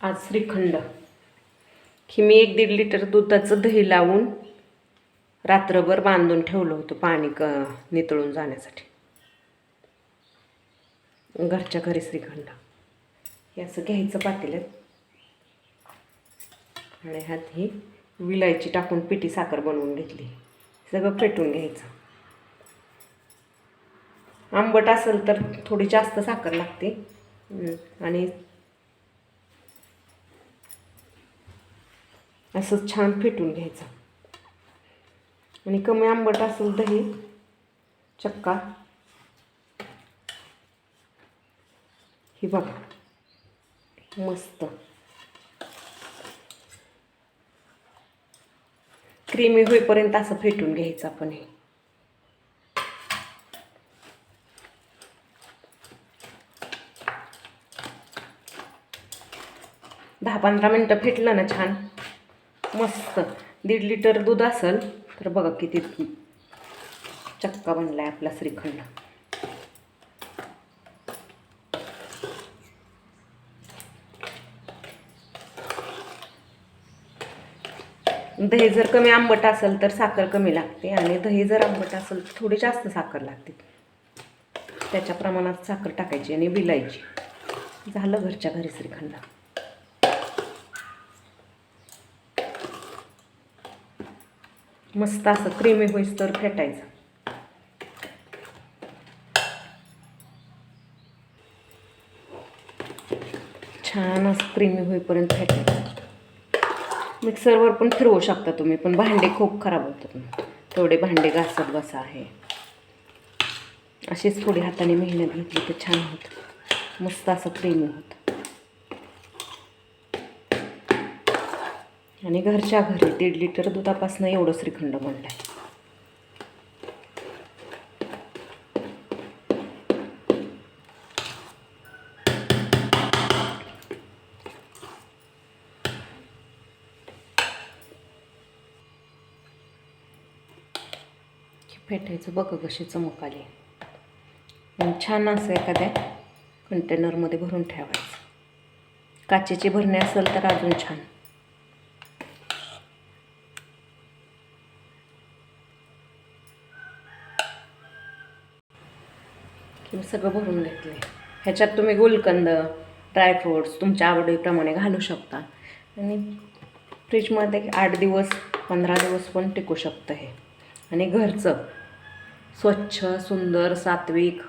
आज श्रीखंड ही मी 1-1.5 लिटर दुधाचं दही लावून रात्रभर बांधून ठेवलं होतं पाणी नितळून जाण्यासाठी. घरच्या घरी श्रीखंड हे असं घ्यायचं पातेल्यात आणि ह्यात ही विलायची टाकून पिठी साखर बनवून घेतली. सगळं फेटून घ्यायचं. आंबट असेल तर थोडी जास्त साखर लागते आणि असं छान फेटून घ्यायचं. आणि कमी आंबट असेल दही चक्का ही बघा मस्त क्रीमी होईपर्यंत असं फेटून घ्यायचं आपण. हे 10-15 मिनटं फेटलं ना छान मस्त. 1.5 लिटर दूध असेल तर बघा किती चक्का बनलाय आपला श्रीखंड. दही जर कमी आंबट असेल तर साखर कमी लागते आणि दही जर आंबट असेल तर थोडी जास्त साखर लागते. त्याच्या प्रमाणात साखर टाकायची आणि विलायची. झालं घरच्या घरी श्रीखंड. मस्त असं क्रीमी होईस तर फेटायचं. छान असं क्रीमी होईपर्यंत फेटायचं. मिक्सरवर पण फिरवू शकता तुम्ही, पण भांडे खूप खराब होतात. तेवढे भांडे घासत बसा. आहे अशीच थोडी हाताने मेहनत घेतली तर छान होतं. मस्त असं क्रीमी होतं. आणि घरच्या घरी 1.5 लिटर दुधापासून एवढं श्रीखंड बनलंय. फेटायचं बघा कशी चमक आली. छान असं एखाद्या कंटेनरमध्ये भरून ठेवायचं. काचेची भरणी असेल तर अजून छान. सगळं भरून घेतलं. ह्याच्यात तुम्ही गुलकंद ड्रायफ्रूट्स तुमच्या आवडीप्रमाणे घालू शकता आणि फ्रीजमध्ये 8 दिवस 15 दिवस पण टिकू शकतं हे. आणि घरचं स्वच्छ सुंदर सात्विक